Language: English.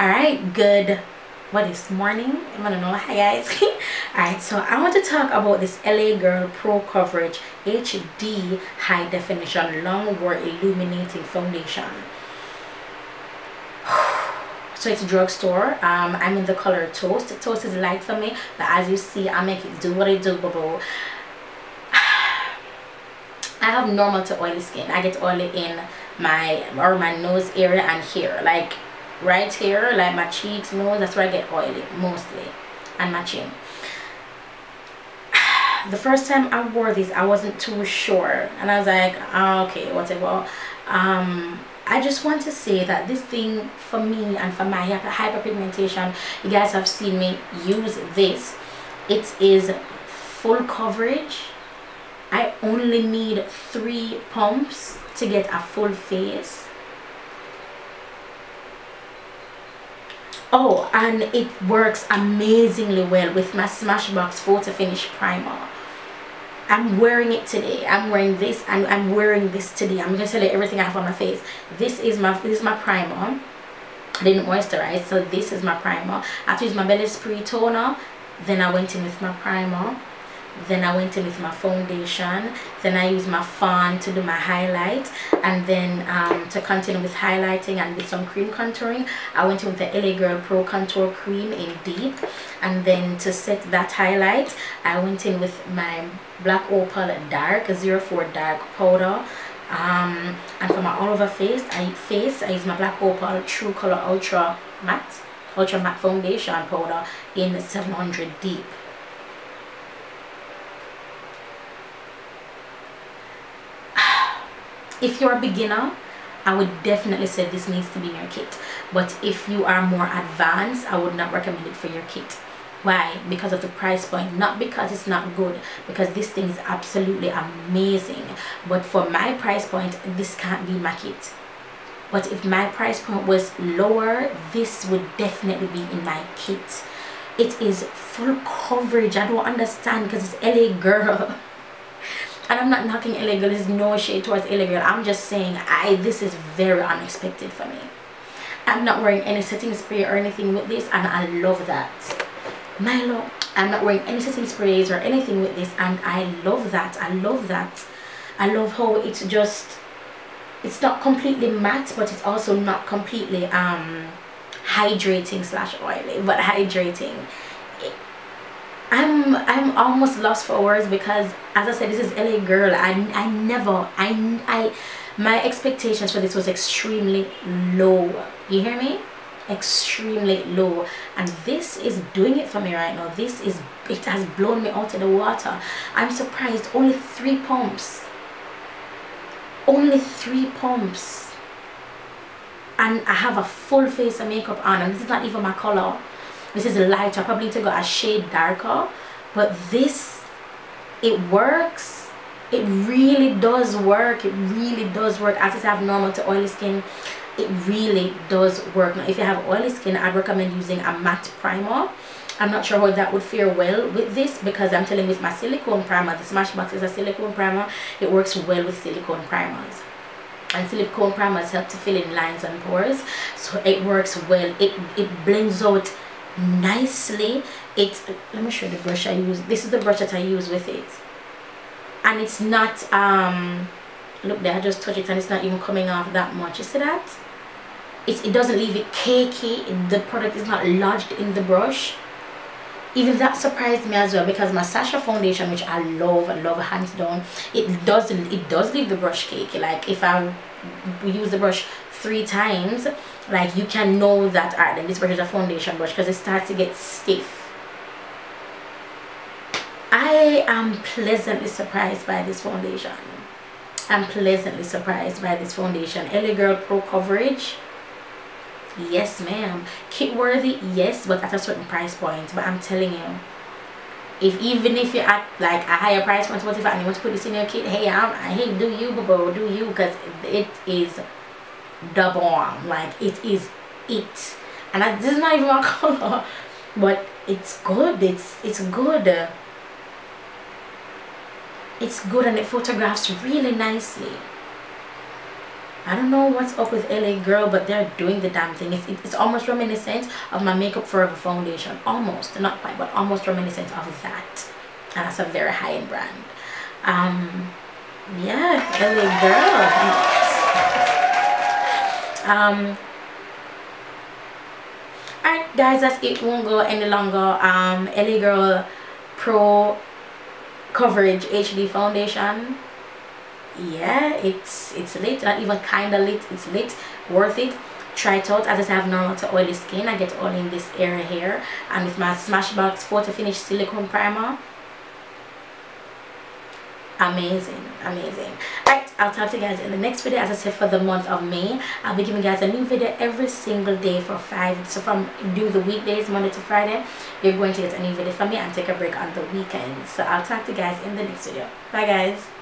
Alright, good, what is morning? I don't know. Hi guys. Alright, so I want to talk about this LA Girl Pro Coverage HD High Definition Long Wear Illuminating Foundation. So it's a drugstore. I'm in the color Toast. Toast is light for me, but as you see, I make it do what it do, boo. I have normal to oily skin. I get oily in my nose area and here, like right here, like my cheeks, nose, that's where I get oily mostly, and my chin. The first time I wore this, I wasn't too sure, and I was like, oh, okay, whatever. I just want to say that this thing, for me and for my hyperpigmentation, you guys have seen me use this. It is full coverage. I only need 3 pumps to get a full face. Oh, and it works amazingly well with my Smashbox Photo Finish Primer. I'm wearing it today. I'm wearing this and I'm wearing this today. I'm gonna tell you everything I have on my face. This is my primer. I didn't moisturize, so this is my primer. After using my belly spray toner, then I went in with my primer. Then I went in with my foundation. Then I used my fawn to do my highlight, and then to continue with highlighting and with some cream contouring, I went in with the LA Girl Pro Contour Cream in Deep. And then to set that highlight, I went in with my Black Opal Dark 04 Dark powder. And for my all over face, I use my Black Opal True Color Ultra Matte Foundation powder in 700 Deep. If you're a beginner, I would definitely say this needs to be in your kit. But if you are more advanced, I would not recommend it for your kit. Why? Because of the price point. Not because it's not good, because this thing is absolutely amazing. But for my price point, this can't be my kit. But if my price point was lower, this would definitely be in my kit. It is full coverage. I don't understand, because it's LA Girl. And I'm not knocking LA Girl. There's no shade towards LA Girl. I'm just saying this is very unexpected for me. I'm not wearing any setting spray or anything with this, and I love that. My love, I'm not wearing any setting sprays or anything with this, and I love that. I love that. I love how it's just, it's not completely matte, but it's also not completely hydrating / oily, but hydrating. I'm almost lost for words, because as I said, this is LA Girl. My expectations for this was extremely low. You hear me? Extremely low, and this is doing it for me right now. It has blown me out of the water. I'm surprised. Only 3 pumps. Only 3 pumps, and I have a full face of makeup on, and this is not even my color. This is lighter. I probably need to go a shade darker, but this, it works. It really does work. It really does work. As I have normal to oily skin, it really does work. Now, if you have oily skin, I'd recommend using a matte primer. I'm not sure how that would fare well with this, because I'm telling you, with my silicone primer, the Smashbox is a silicone primer. It works well with silicone primers, and silicone primers help to fill in lines and pores, so it works well. It blends out nicely. Let me show you the brush I use. This is the brush that I use with it, and it's not look there, I just touch it and it's not even coming off that much. You see that? It doesn't leave it cakey. The product is not lodged in the brush. Even that surprised me as well, because my Sacha foundation, which I love hands down, it does leave the brush cakey. Like if I use the brush 3 times, like you can know that then this brush is a foundation brush, because it starts to get stiff. I am pleasantly surprised by this foundation. I'm pleasantly surprised by this foundation. LA Girl Pro Coverage, yes ma'am. Kit worthy, yes, but at a certain price point. But I'm telling you, even if you're at like a higher price point, whatever, and you want to put this in your kit, hey, do you, boo, do you, because it is the bomb. Like it is it. And this is not even my color, but it's good. It's good. It's good, and it photographs really nicely. I don't know what's up with LA Girl, but they're doing the damn thing. It's almost reminiscent of my Makeup Forever foundation. Almost, not quite, but almost reminiscent of that. And that's a very high-end brand. Yeah, LA Girl. Alright guys, that's it. Won't go any longer. LA Girl Pro Coverage HD Foundation. Yeah, it's lit. Not even kinda lit, it's lit. Worth it. Try it out. As I say, I have normal to oily skin. I get oil in this area here, and with my Smashbox Photo Finish Silicone Primer. Amazing, amazing. Alright, I'll talk to you guys in the next video. As I said, for the month of May, I'll be giving you guys a new video every single day for 5. So from the weekdays, Monday to Friday, you're going to get a new video from me, and take a break on the weekends. So I'll talk to you guys in the next video. Bye guys.